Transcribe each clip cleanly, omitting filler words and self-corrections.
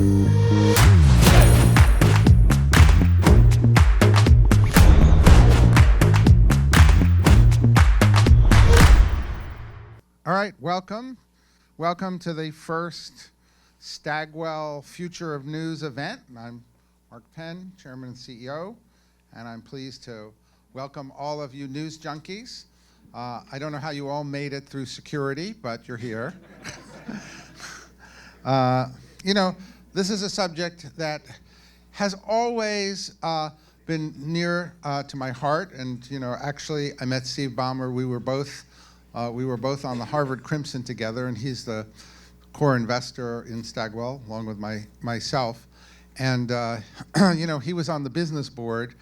All right, welcome. Welcome to the first Stagwell Future of News event. I'm Mark Penn, Chairman and CEO, and I'm pleased to welcome all of you news junkies. I don't know how you all made it through security, but you're here. This is a subject that has always been near to my heart, and actually I met Steve Ballmer. We were both on the Harvard Crimson together, and he's the core investor in Stagwell, along with myself. And he was on the business board,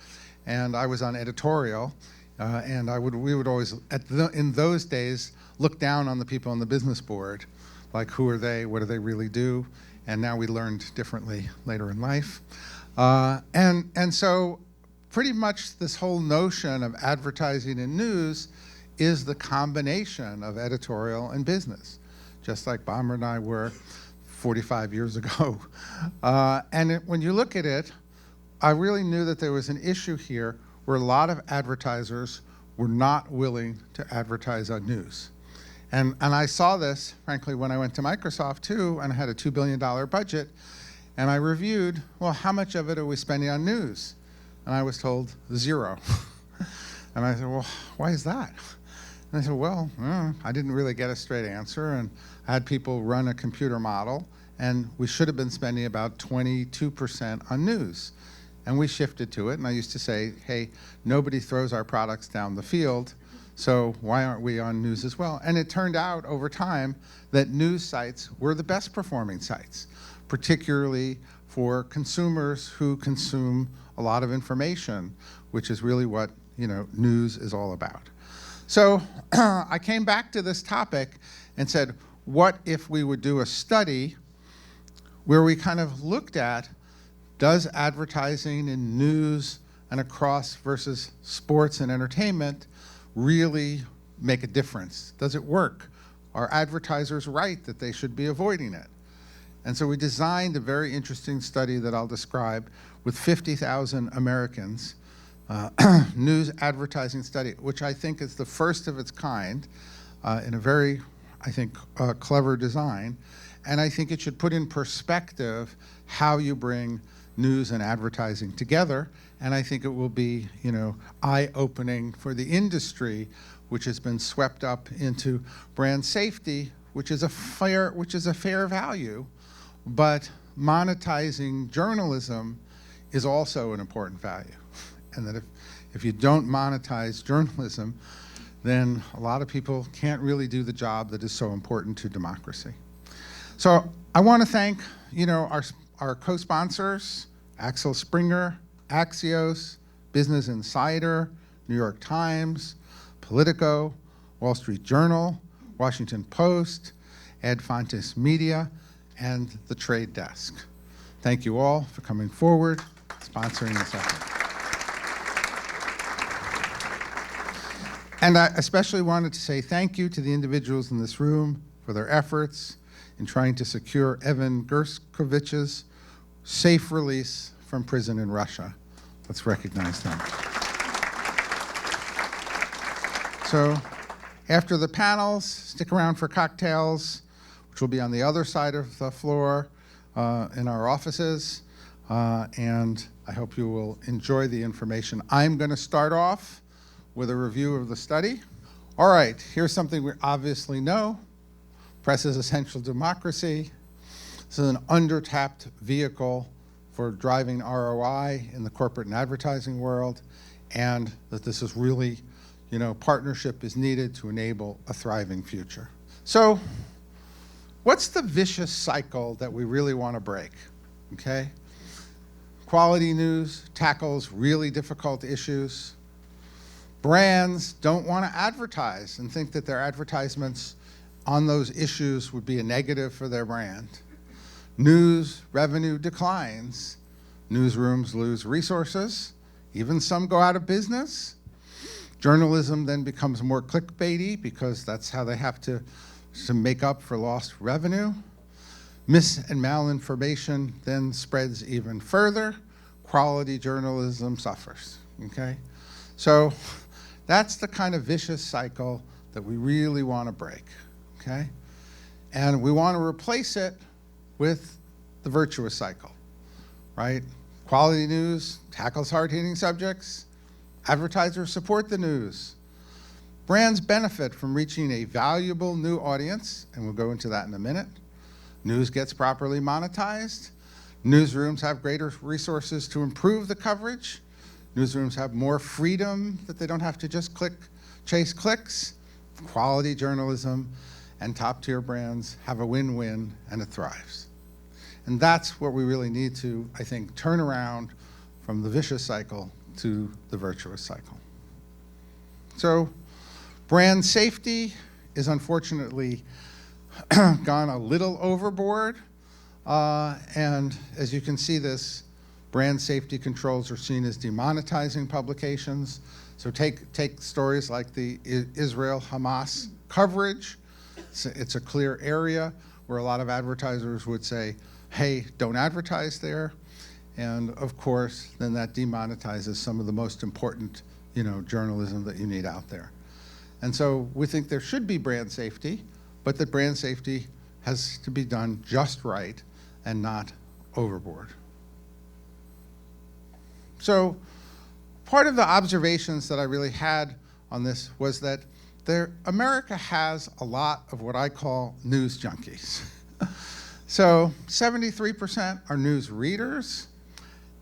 and I was on editorial. And we would always, in those days, look down on the people on the business board, like who are they, what do they really do? And now we learned differently later in life. And so pretty much this whole notion of advertising and news is the combination of editorial and business, just like Ballmer and I were 45 years ago. When you look at it, I really knew that there was an issue here where a lot of advertisers were not willing to advertise on news. And I saw this, frankly, when I went to Microsoft too, and I had a $2 billion budget, and I reviewed, well, how much of it are we spending on news? And I was told 0. And I said, well, why is that? And I said, well, I didn't really get a straight answer, and I had people run a computer model, and we should have been spending about 22% on news. And we shifted to it, and I used to say, hey, nobody throws our products down the field, so why aren't we on news as well? And it turned out over time that news sites were the best performing sites, particularly for consumers who consume a lot of information, which is really what news is all about. So I came back to this topic and said, what if we would do a study where we kind of looked at, does advertising in news and across versus sports and entertainment really make a difference? Does it work? Are advertisers right that they should be avoiding it? And so we designed a very interesting study that I'll describe with 50,000 Americans, news advertising study, which I think is the first of its kind in a very, I think, clever design. And I think it should put in perspective how you bring news and advertising together. And I think it will be, eye-opening for the industry, which has been swept up into brand safety, which is a fair value, but monetizing journalism is also an important value. And that if you don't monetize journalism, then a lot of people can't really do the job that is so important to democracy. So I want to thank, our co-sponsors, Axel Springer, Axios, Business Insider, New York Times, Politico, Wall Street Journal, Washington Post, Ad Fontes Media, and the Trade Desk. Thank you all for coming forward, sponsoring this effort. And I especially wanted to say thank you to the individuals in this room for their efforts in trying to secure Evan Gershkovich's safe release from prison in Russia. Let's recognize them. So after the panels, stick around for cocktails, which will be on the other side of the floor in our offices. And I hope you will enjoy the information. I'm going to start off with a review of the study. All right, here's something we obviously know. Press is essential to democracy. This is an undertapped vehicle for driving ROI in the corporate and advertising world, and that this is really, partnership is needed to enable a thriving future. So what's the vicious cycle that we really want to break, okay? Quality news tackles really difficult issues. Brands don't want to advertise and think that their advertisements on those issues would be a negative for their brand. News revenue declines. Newsrooms lose resources. Even some go out of business. Journalism then becomes more clickbaity because that's how they have to make up for lost revenue. Mis and malinformation then spreads even further. Quality journalism suffers, okay? So that's the kind of vicious cycle that we really want to break, okay? And we want to replace it with the virtuous cycle, right? Quality news tackles hard-hitting subjects. Advertisers support the news. Brands benefit from reaching a valuable new audience, and we'll go into that in a minute. News gets properly monetized. Newsrooms have greater resources to improve the coverage. Newsrooms have more freedom that they don't have to just chase clicks. Quality journalism and top-tier brands have a win-win, and it thrives. And that's what we really need to, I think, turn around from the vicious cycle to the virtuous cycle. So brand safety is unfortunately gone a little overboard. And as you can see, this brand safety controls are seen as demonetizing publications. So take stories like the Israel-Hamas coverage. It's a clear area where a lot of advertisers would say, hey, don't advertise there. And of course, then that demonetizes some of the most important, journalism that you need out there. And so we think there should be brand safety, but that brand safety has to be done just right and not overboard. So part of the observations that I really had on this was that America has a lot of what I call news junkies. So 73% are news readers.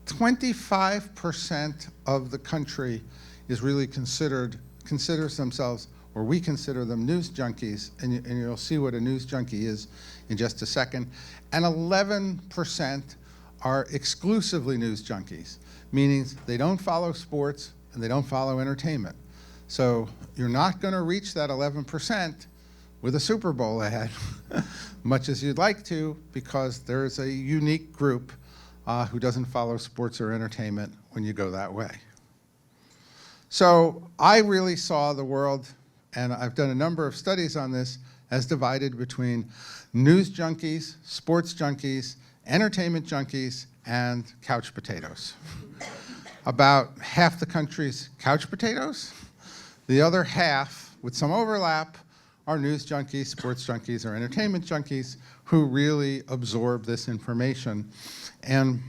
25% of the country is really considers themselves, or we consider them, news junkies, and you'll see what a news junkie is in just a second. And 11% are exclusively news junkies, meaning they don't follow sports and they don't follow entertainment. So you're not going to reach that 11% with a Super Bowl ad, much as you'd like to, because there's a unique group who doesn't follow sports or entertainment when you go that way. So I really saw the world, and I've done a number of studies on this, as divided between news junkies, sports junkies, entertainment junkies, and couch potatoes. About half the country's couch potatoes. The other half, with some overlap, are news junkies, sports junkies, or entertainment junkies who really absorb this information. And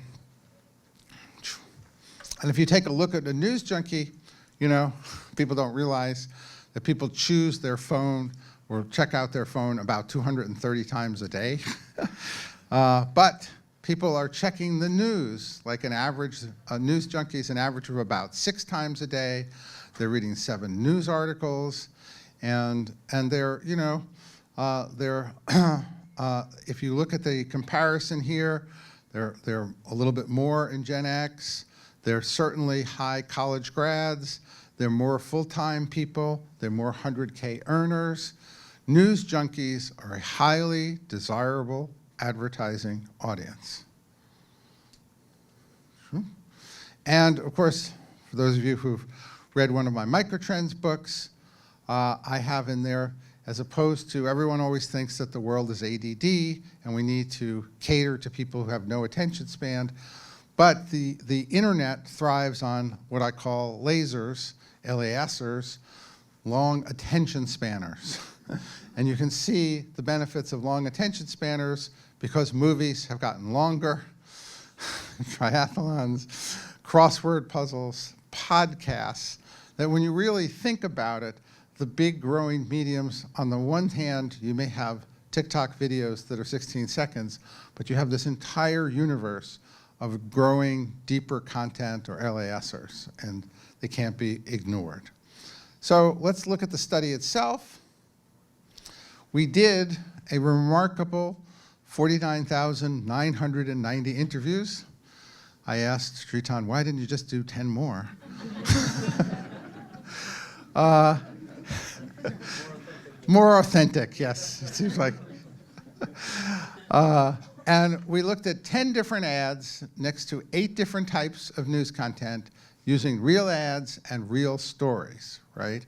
if you take a look at a news junkie, people don't realize that people choose their phone or check out their phone about 230 times a day. But people are checking the news, like news junkies, an average of about 6 times a day. They're reading 7 news articles, and they're, if you look at the comparison here, they're a little bit more in Gen X. They're certainly high college grads. They're more full-time people. They're more 100K earners. News junkies are a highly desirable advertising audience. And of course, for those of you who've read one of my microtrends books, I have in there, as opposed to, everyone always thinks that the world is ADD and we need to cater to people who have no attention span. But the internet thrives on what I call lasers, LASers, long attention spanners. And you can see the benefits of long attention spanners because movies have gotten longer, triathlons, crossword puzzles, podcasts, that when you really think about it, the big growing mediums, on the one hand, you may have TikTok videos that are 16 seconds, but you have this entire universe of growing deeper content, or LASers, and they can't be ignored. So let's look at the study itself. We did a remarkable 49,990 interviews. I asked Sritan, why didn't you just do 10 more? More authentic, yes, it seems like. And we looked at 10 different ads next to 8 different types of news content using real ads and real stories, right?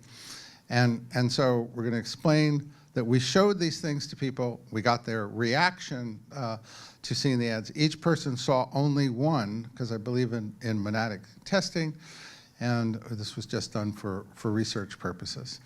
And so we're going to explain that we showed these things to people, we got their reaction to seeing the ads. Each person saw only one, because I believe in monadic testing, and this was just done for research purposes.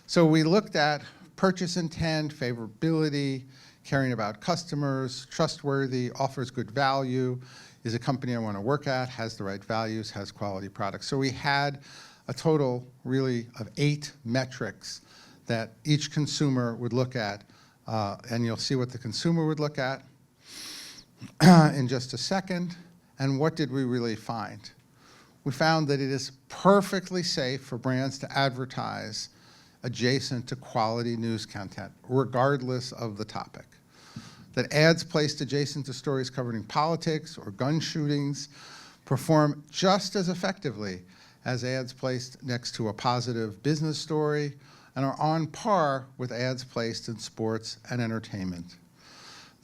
So we looked at purchase intent, favorability, caring about customers, trustworthy, offers good value, is a company I want to work at, has the right values, has quality products. So we had a total, really, of 8 metrics that each consumer would look at, and you'll see what the consumer would look at in just a second. And what did we really find? We found that it is perfectly safe for brands to advertise adjacent to quality news content, regardless of the topic. That ads placed adjacent to stories covering politics or gun shootings perform just as effectively as ads placed next to a positive business story and are on par with ads placed in sports and entertainment.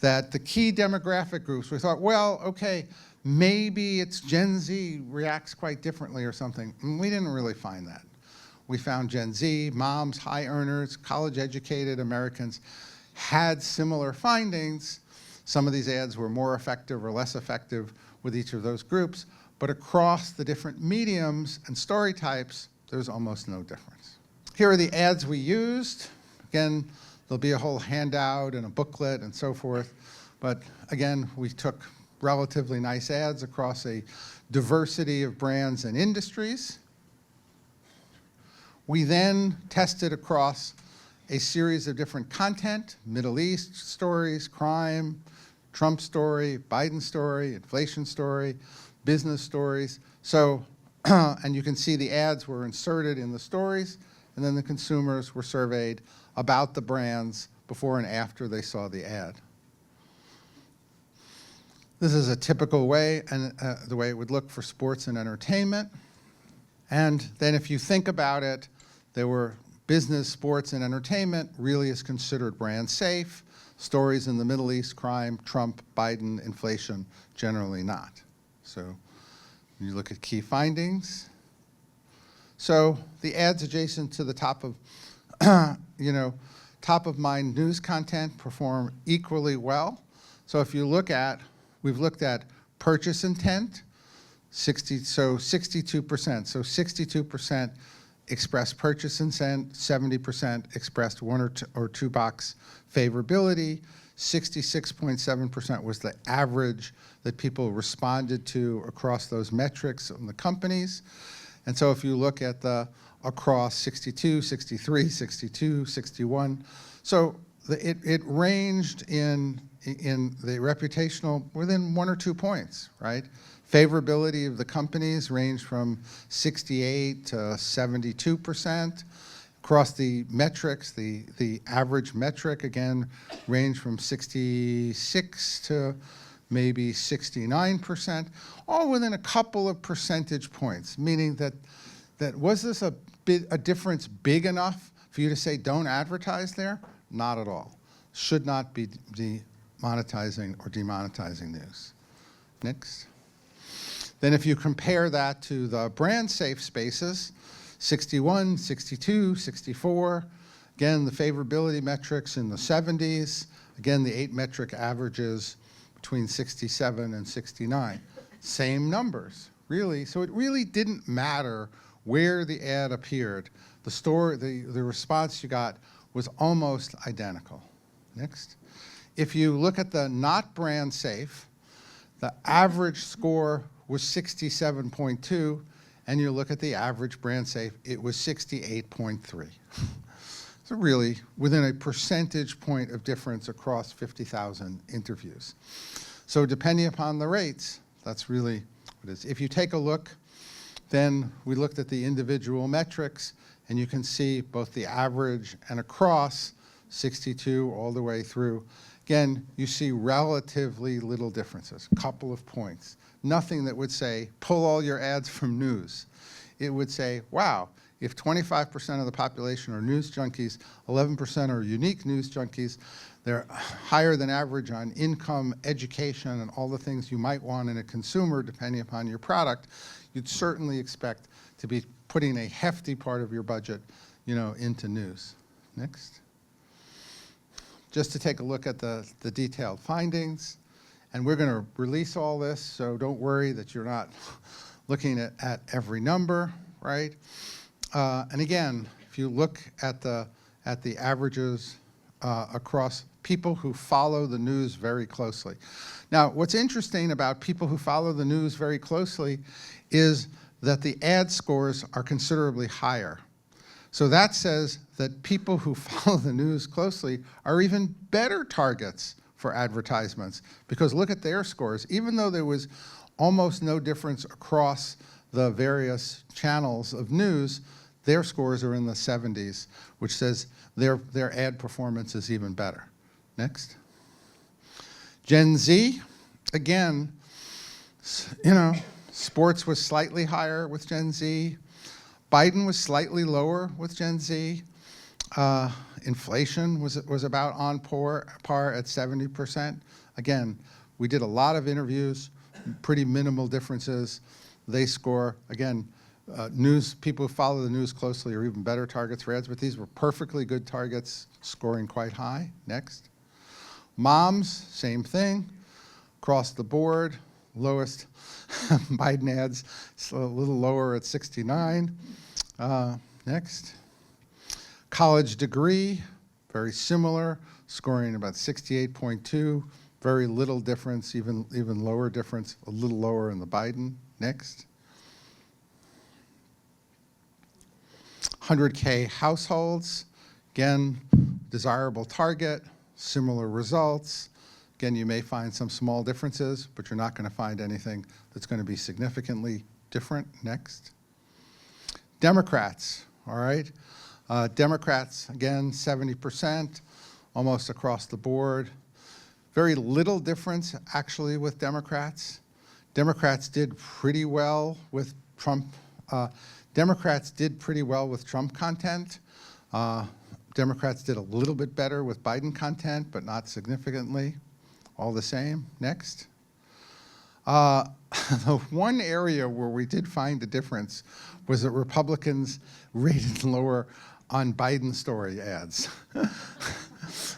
That the key demographic groups, we thought, well, okay, maybe it's Gen Z reacts quite differently or something. We didn't really find that. We found Gen Z, moms, high earners, college-educated Americans had similar findings. Some of these ads were more effective or less effective with each of those groups, but across the different mediums and story types, there's almost no difference. Here are the ads we used. Again, there'll be a whole handout and a booklet and so forth, but again, we took relatively nice ads across a diversity of brands and industries. We then tested across a series of different content, Middle East stories, crime, Trump story, Biden story, inflation story, business stories. So, and you can see the ads were inserted in the stories, and then the consumers were surveyed about the brands before and after they saw the ad. This is a typical way, and the way it would look for sports and entertainment. And then if you think about it, there were business, sports, and entertainment really is considered brand safe. Stories in the Middle East, crime, Trump, Biden, inflation, generally not. So you look at key findings. So the ads adjacent to the top of, top of mind news content perform equally well. So if you look at, we've looked at purchase intent, 62%. So 62% expressed purchase intent, 70% expressed one or two box favorability, 66.7% was the average that people responded to across those metrics in the companies. And so if you look at the across 62, 63, 62, 61, so it ranged in the reputational within 1 or 2 points, right? Favorability of the companies ranged from 68 to 72%. Across the metrics, the average metric, again, ranged from 66 to maybe 69%, all within a couple of percentage points, meaning that was this a difference big enough for you to say don't advertise there? Not at all. Should not be monetizing or demonetizing news. Next. Then if you compare that to the brand safe spaces, 61, 62, 64, again, the favorability metrics in the 70s, again, the 8 metric averages between 67 and 69. Same numbers, really. So it really didn't matter where the ad appeared. The response you got was almost identical. Next. If you look at the not brand safe, the average score was 67.2, and you look at the average brand safe, it was 68.3. So really, within a percentage point of difference across 50,000 interviews. So depending upon the rates, that's really what it is. If you take a look, then we looked at the individual metrics, and you can see both the average and across 62 all the way through. Again, you see relatively little differences, a couple of points. Nothing that would say, pull all your ads from news. It would say, wow, if 25% of the population are news junkies, 11% are unique news junkies, they're higher than average on income, education, and all the things you might want in a consumer depending upon your product, you'd certainly expect to be putting a hefty part of your budget, into news. Next. just to take a look at the detailed findings. And we're going to release all this, so don't worry that you're not looking at every number, right? And again, if you look at the averages across people who follow the news very closely. Now, what's interesting about people who follow the news very closely is that the ad scores are considerably higher. So that says that people who follow the news closely are even better targets for advertisements, because look at their scores. Even though there was almost no difference across the various channels of news, their scores are in the 70s, which says their ad performance is even better. Next. Gen Z, again, you know, sports was slightly higher with Gen Z. Biden was slightly lower with Gen Z. Inflation was about on par at 70%. Again, we did a lot of interviews, pretty minimal differences. They score, again, people who follow the news closely are even better targets for ads, but these were perfectly good targets, scoring quite high. Next. Moms, same thing, across the board, lowest Biden ads, a little lower at 69. Next. College degree, very similar, scoring about 68.2, very little difference, even lower difference, a little lower in the Biden. Next. 100K households, again, desirable target, similar results. Again, you may find some small differences, but you're not going to find anything that's going to be significantly different. Next. Democrats, all right? Democrats, again, 70%, almost across the board. Very little difference, actually, with Democrats. Democrats did pretty well with Trump. Democrats did pretty well with Trump content. Democrats did a little bit better with Biden content, but not significantly. All the same. Next. The one area where we did find a difference was that Republicans rated lower on Biden story ads.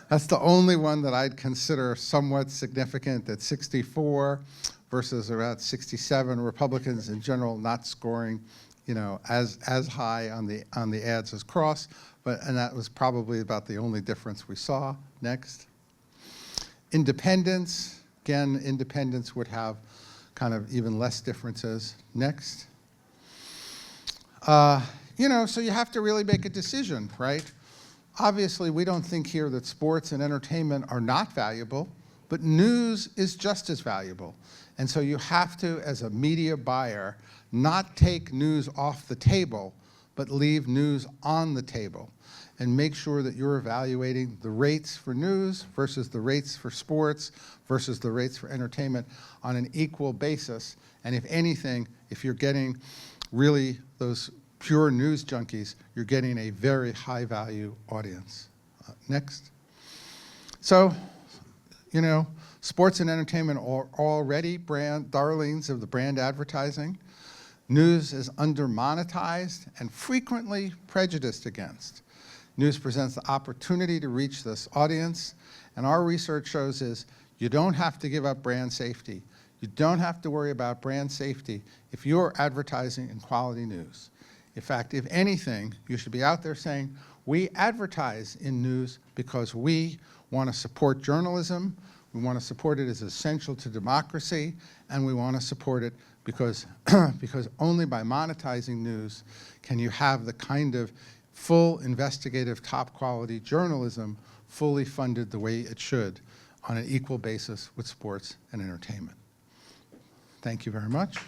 That's the only one that I'd consider somewhat significant, at 64 versus about 67. Republicans in general not scoring, you know, as high on the ads as Cross, and that was probably about the only difference we saw. Next. Independents, again, independents would have kind of even less differences. Next. You know, so you have to really make a decision, right? Obviously, we don't think here that sports and entertainment are not valuable, but news is just as valuable. And so you have to, as a media buyer, not take news off the table, but leave news on the table, and make sure that you're evaluating the rates for news versus the rates for sports versus the rates for entertainment on an equal basis. And if anything, if you're getting really those pure news junkies, you're getting a very high value audience. Next. So, you know, sports and entertainment are already brand darlings of the brand advertising. News is under-monetized and frequently prejudiced against. News presents the opportunity to reach this audience, and our research shows is you don't have to give up brand safety. You don't have to worry about brand safety if you're advertising in quality news. In fact, if anything, you should be out there saying, we advertise in news because we want to support journalism, we want to support it as essential to democracy, and we want to support it because, because only by monetizing news can you have the kind of full investigative top quality journalism fully funded the way it should on an equal basis with sports and entertainment. Thank you very much.